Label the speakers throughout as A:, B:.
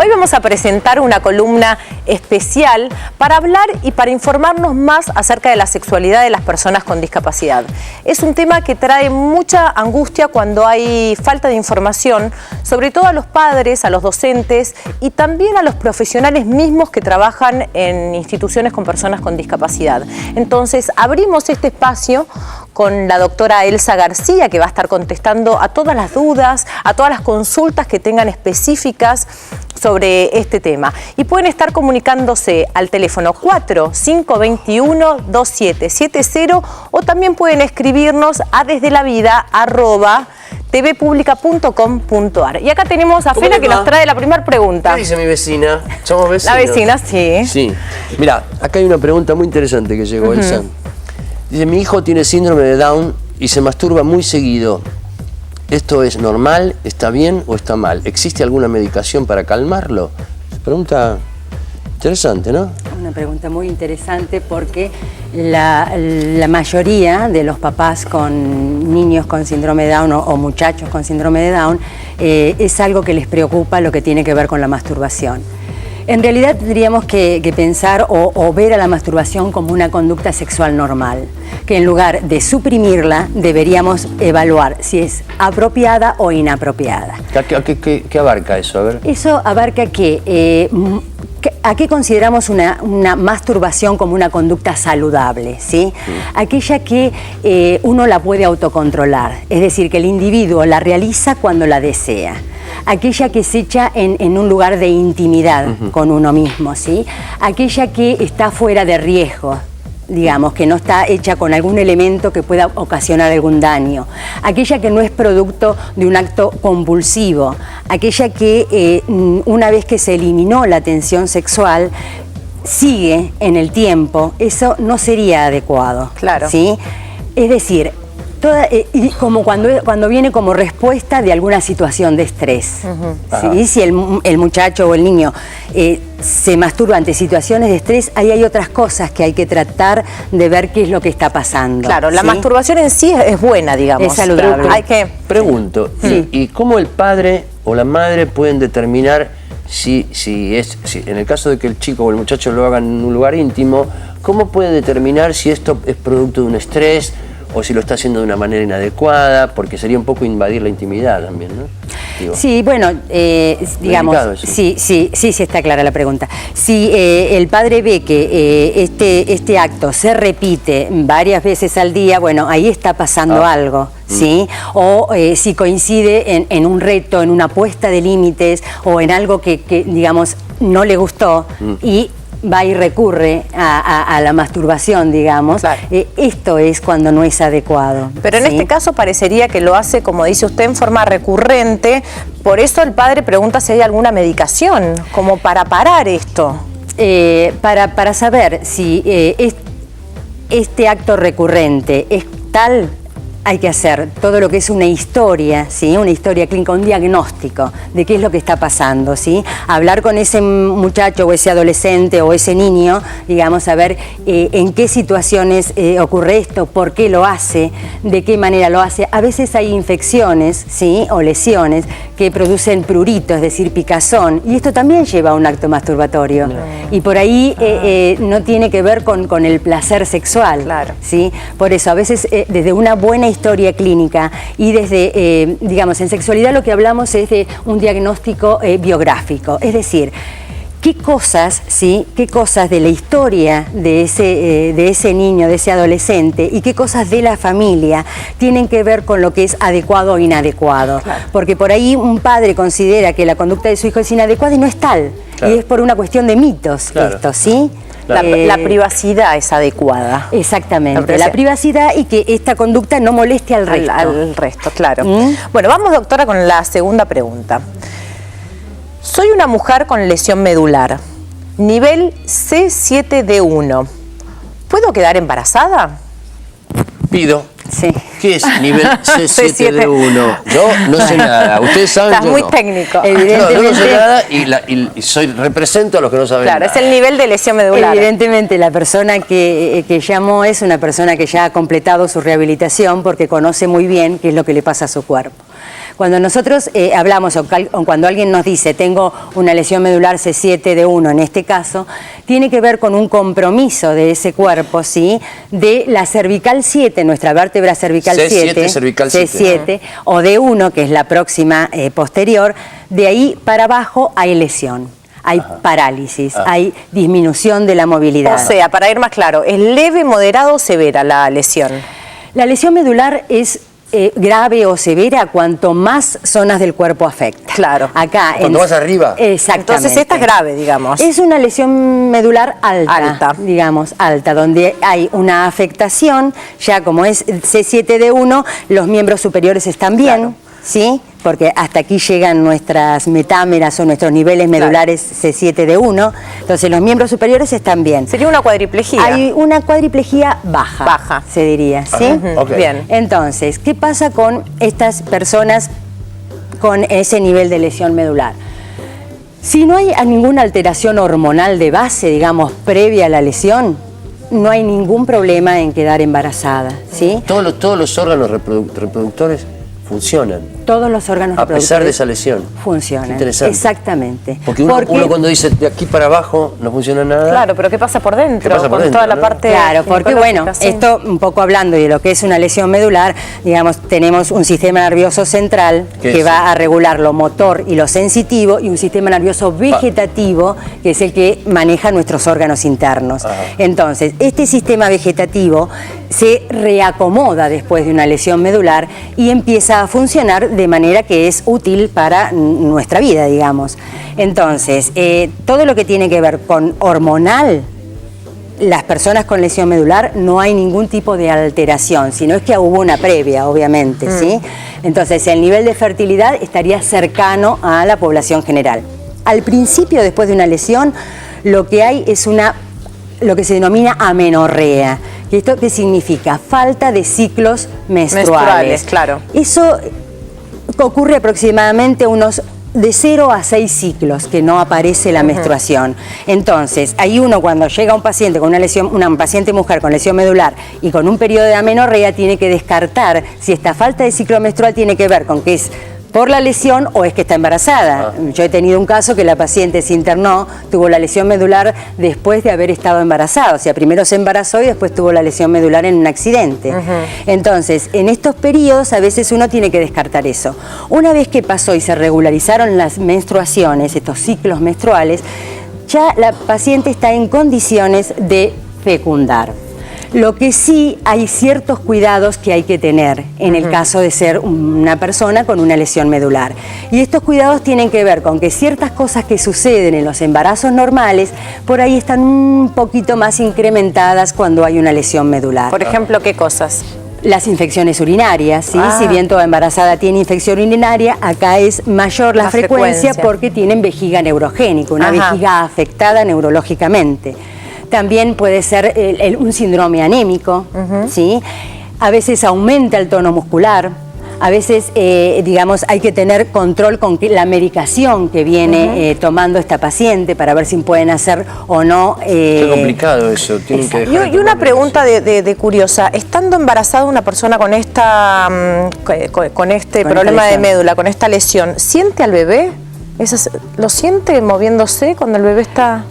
A: Hoy vamos a presentar una columna especial para hablar y para informarnos más acerca de la sexualidad de las personas con discapacidad. Es un tema que trae mucha angustia cuando hay falta de información, sobre todo a los padres, a los docentes y también a los profesionales mismos que trabajan en instituciones con personas con discapacidad. Entonces, abrimos este espacio con la doctora Elsa García, que va a estar contestando a todas las dudas, a todas las consultas que tengan específicas sobre este tema. Y pueden estar comunicándose al teléfono 4521-2770 o también pueden escribirnos a desdelavida@tvpublica.com.ar. Y acá tenemos a Fena que nos trae la primera pregunta.
B: ¿Qué dice mi vecina? ¿Somos vecinos?
A: La vecina, sí.
B: Sí. Mira, acá hay una pregunta muy interesante que llegó, Elsa. Dice, mi hijo tiene síndrome de Down y se masturba muy seguido. ¿Esto es normal, está bien o está mal? ¿Existe alguna medicación para calmarlo? Pregunta interesante, ¿no?
C: Una pregunta muy interesante porque la mayoría de los papás con niños con síndrome de Down o muchachos con síndrome de Down es algo que les preocupa lo que tiene que ver con la masturbación. En realidad tendríamos que pensar o ver a la masturbación como una conducta sexual normal, que en lugar de suprimirla deberíamos evaluar si es apropiada o inapropiada.
B: ¿Qué abarca eso? A ver.
C: Eso abarca ¿a qué consideramos una masturbación como una conducta saludable? ¿Sí? Aquella que uno la puede autocontrolar, es decir, que el individuo la realiza cuando la desea. Aquella que se echa en un lugar de intimidad con uno mismo, ¿sí? Aquella que está fuera de riesgo, digamos, que no está hecha con algún elemento que pueda ocasionar algún daño. Aquella que no es producto de un acto compulsivo. Aquella que una vez que se eliminó la tensión sexual, sigue en el tiempo. Eso no sería adecuado.
A: Claro.
C: ¿Sí? Es decir, y como cuando viene como respuesta de alguna situación de estrés. ¿Sí? Si el muchacho o el niño se masturba ante situaciones de estrés, ahí hay otras cosas que hay que tratar de ver qué es lo que está pasando.
A: Claro, la
C: ¿sí?
A: masturbación en sí es buena, digamos.
C: Es saludable.
B: Pregunto, ¿y cómo el padre o la madre pueden determinar si en el caso de que el chico o el muchacho lo hagan en un lugar íntimo, cómo puede determinar si esto es producto de un estrés o si lo está haciendo de una manera inadecuada? Porque sería un poco invadir la intimidad también, ¿no? Digo,
C: sí, bueno, digamos, sí está clara la pregunta. Si el padre ve que este acto se repite varias veces al día, bueno, ahí está pasando algo, ¿sí? O si coincide en un reto, en una puesta de límites o en algo que digamos, no le gustó y va y recurre a la masturbación, digamos. Claro. Esto es cuando no es adecuado.
A: Pero en este caso parecería que lo hace, como dice usted, en forma recurrente. Por eso el padre pregunta si hay alguna medicación, como para parar esto.
C: Para saber si este acto recurrente es tal, hay que hacer todo lo que es una historia, ¿sí? Una historia clínica, un diagnóstico de qué es lo que está pasando, ¿sí? Hablar con ese muchacho o ese adolescente o ese niño, digamos, a ver en qué situaciones ocurre esto, por qué lo hace, de qué manera lo hace. A veces hay infecciones, ¿sí? O lesiones que producen prurito, es decir, picazón, y esto también lleva a un acto masturbatorio. Y por ahí no tiene que ver con el placer sexual, ¿sí? Por eso, a veces desde una buena historia clínica y desde, digamos, en sexualidad lo que hablamos es de un diagnóstico biográfico, es decir, qué cosas, ¿sí? Qué cosas de la historia de ese niño, de ese adolescente y qué cosas de la familia tienen que ver con lo que es adecuado o inadecuado. Claro. Porque por ahí un padre considera que la conducta de su hijo es inadecuada y no es tal. Claro. Y es por una cuestión de mitos, esto, ¿sí?
A: La privacidad es adecuada.
C: Exactamente, la privacidad y que esta conducta no moleste al resto.
A: Al resto, claro. Bueno, vamos, doctora, con la segunda pregunta. Soy una mujer con lesión medular, nivel C7D1. ¿Puedo quedar embarazada?
B: Pido.
C: Sí.
B: ¿Qué es nivel C7D1? Yo no sé nada. Ustedes saben,
A: Estás
B: yo
A: muy
B: no.
A: técnico.
B: Evidentemente. No sé nada y represento a los que no saben nada.
A: Claro, es el nivel de lesión medular.
C: Evidentemente la persona que llamó es una persona que ya ha completado su rehabilitación porque conoce muy bien qué es lo que le pasa a su cuerpo. Cuando nosotros hablamos o cuando alguien nos dice tengo una lesión medular C7D1 en este caso, tiene que ver con un compromiso de ese cuerpo, ¿sí? De la cervical 7, nuestra vértebra cervical
B: C7,
C: 7,
B: cervical
C: C7, o D1, que es la próxima posterior, de ahí para abajo hay lesión. Hay parálisis, hay disminución de la movilidad.
A: O sea, para ir más claro, ¿es leve, moderado o severa la lesión?
C: La lesión medular es grave o severa cuanto más zonas del cuanto afecta.
A: Claro.
C: Acá.
B: Cuanto más arriba.
C: Exactamente.
A: Entonces esta es grave, digamos.
C: Es una lesión medular alta. Digamos, alta, donde hay una afectación, ya como es C7D1, los miembros superiores están bien.
A: Claro.
C: ¿Sí? Porque hasta aquí llegan nuestras metámeras o nuestros niveles medulares C7D1, entonces los miembros superiores están bien.
A: Sería una cuadriplejía.
C: Hay una cuadriplejía baja.
A: Baja.
C: Se diría, ¿sí?
B: Okay.
A: Bien.
C: Entonces, ¿qué pasa con estas personas con ese nivel de lesión medular? Si no hay ninguna alteración hormonal de base, digamos, previa a la lesión, no hay ningún problema en quedar embarazada, ¿sí?
B: Todos los órganos reproductores funcionan.
C: Todos los órganos
B: a pesar de esa lesión.
C: Funcionan.
B: Interesante.
C: Exactamente.
B: Porque uno cuando dice de aquí para abajo no funciona nada.
A: Claro, pero ¿qué pasa por dentro?
B: ¿Qué pasa por
A: con
B: dentro,
A: toda la
B: no?
A: parte.
C: Claro, porque bueno,
A: sí.
C: esto un poco hablando de lo que es una lesión medular, digamos, tenemos un sistema nervioso central que va a regular lo motor y lo sensitivo y un sistema nervioso vegetativo que es el que maneja nuestros órganos internos.
B: Ajá.
C: Entonces, este sistema vegetativo se reacomoda después de una lesión medular y empieza a funcionar de manera que es útil para nuestra vida, digamos. Entonces, todo lo que tiene que ver con hormonal, las personas con lesión medular no hay ningún tipo de alteración, sino es que hubo una previa, obviamente, ¿sí? Entonces, el nivel de fertilidad estaría cercano a la población general. Al principio, después de una lesión, lo que hay es lo que se denomina amenorrea. ¿Y esto qué significa? Falta de ciclos menstruales.
A: Claro.
C: Eso ocurre aproximadamente unos de 0 a 6 ciclos que no aparece la menstruación. Entonces, hay uno cuando llega un paciente con una lesión, una paciente mujer con lesión medular y con un periodo de amenorrea, tiene que descartar si esta falta de ciclo menstrual tiene que ver con que es por la lesión o es que está embarazada. Yo he tenido un caso que la paciente se internó, tuvo la lesión medular después de haber estado embarazada, o sea, primero se embarazó y después tuvo la lesión medular en un accidente. Entonces, en estos periodos a veces uno tiene que descartar eso. Una vez que pasó y se regularizaron las menstruaciones, estos ciclos menstruales, ya la paciente está en condiciones de fecundar. Lo que sí hay ciertos cuidados que hay que tener en el caso de ser una persona con una lesión medular. Y estos cuidados tienen que ver con que ciertas cosas que suceden en los embarazos normales, por ahí están un poquito más incrementadas cuando hay una lesión medular.
A: Por ejemplo, ¿qué cosas?
C: Las infecciones urinarias, ¿sí? Si bien toda embarazada tiene infección urinaria, acá es mayor la frecuencia porque tienen vejiga neurogénica, una vejiga afectada neurológicamente. También puede ser un síndrome anémico, ¿sí? A veces aumenta el tono muscular, a veces, digamos, hay que tener control con la medicación que viene tomando esta paciente para ver si pueden hacer o no.
B: Qué complicado eso. Tienen que dejar
A: y una pregunta de curiosa, estando embarazada una persona con con este problema de médula, con esta lesión, ¿siente al bebé? ¿Lo siente moviéndose cuando el bebé está...?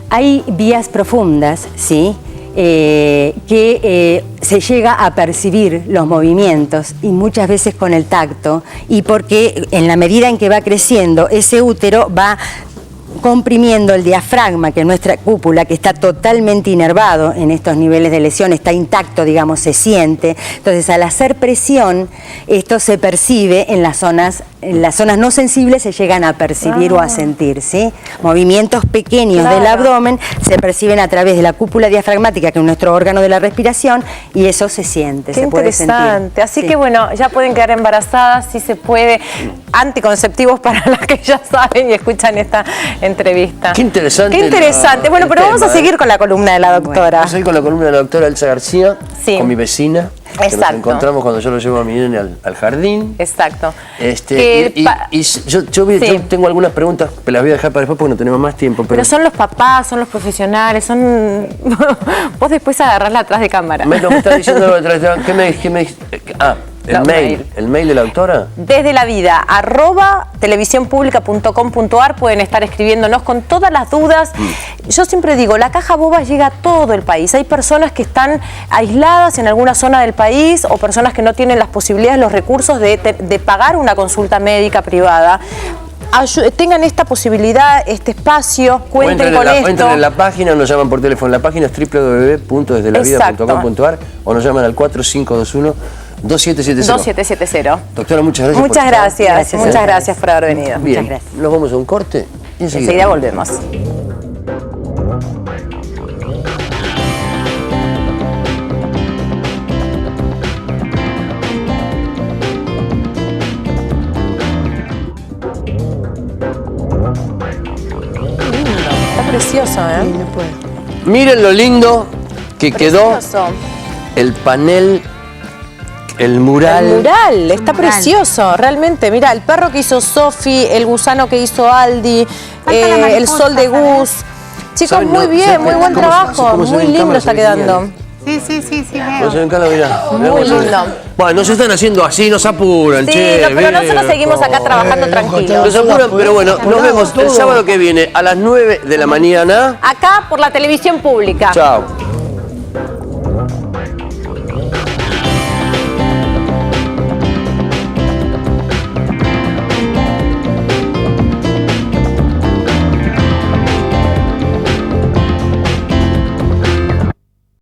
C: Hay vías profundas, ¿sí? Que se llega a percibir los movimientos y muchas veces con el tacto, y porque en la medida en que va creciendo ese útero va comprimiendo el diafragma, que es nuestra cúpula, que está totalmente inervado en estos niveles de lesión, está intacto, digamos, se siente. Entonces, al hacer presión, esto se percibe en las zonas no sensibles, se llegan a percibir o a sentir, ¿sí? Movimientos pequeños del abdomen se perciben a través de la cúpula diafragmática, que es nuestro órgano de la respiración, y eso se siente,
A: Qué
C: se puede sentir.
A: interesante. Así que bueno, ya pueden quedar embarazadas, si se puede. Anticonceptivos para las que ya saben y escuchan esta entrevista.
B: Qué interesante.
A: Qué interesante. Bueno, pero vamos a seguir con la columna de la doctora.
B: Vamos a seguir con la columna de la doctora Elsa García,
A: Sí.
B: con mi vecina. Que
A: Exacto.
B: nos encontramos cuando yo lo llevo a mi nene al jardín.
A: Exacto.
B: Yo tengo algunas preguntas, pero las voy a dejar para después porque no tenemos más tiempo.
A: Pero son los papás, son los profesionales, son... Vos después agarrarla atrás de cámara.
B: Me está diciendo algo detrás de... ¿Qué me ¿El mail de la autora?
A: Desde la vida, @televisionpublica.com.ar, pueden estar escribiéndonos con todas las dudas. Yo siempre digo, la caja boba llega a todo el país. Hay personas que están aisladas en alguna zona del país o personas que no tienen las posibilidades, los recursos de pagar una consulta médica privada. Tengan esta posibilidad, este espacio, cuenten con esto.
B: Entren en la página, nos llaman por teléfono. La página es www.desdelavida.com.ar o nos llaman al 4521-2770.
A: 2770.
B: Doctora, muchas gracias.
A: Muchas gracias. Muchas gracias por haber venido.
B: Bien,
C: Muchas gracias.
B: nos vamos a un corte y
A: Enseguida volvemos. Precioso, ¿eh?
C: Sí, no puedo.
B: Miren lo lindo que quedó
A: Precioso.
B: el panel, el mural.
A: El mural, está
C: mural.
A: precioso, realmente. Mira, el perro que hizo Sofi, el gusano que hizo Aldi,
C: Falta la
A: el sol de
C: mariposa,
A: Gus. Chicos,
B: ¿Saben?
A: muy bien,
B: ¿saben
A: muy buen
B: cómo se-
A: trabajo,
B: cómo se ve
A: muy
B: en
A: lindo
B: cámara?
A: está
B: Se ve
A: quedando.
B: genial.
D: Sí,
B: No
D: veo.
B: se ven cara, mirá.
A: Muy
B: Mirá cómo se ve.
A: lindo.
B: Bueno, nos están haciendo así, nos apuran,
A: Sí,
B: che.
A: no, pero nosotros
B: viejo.
A: seguimos acá trabajando tranquilos.
B: Nos apuran, pero bueno, nos vemos el sábado que viene a las 9 de la mañana.
A: Acá por la televisión pública.
B: Chao.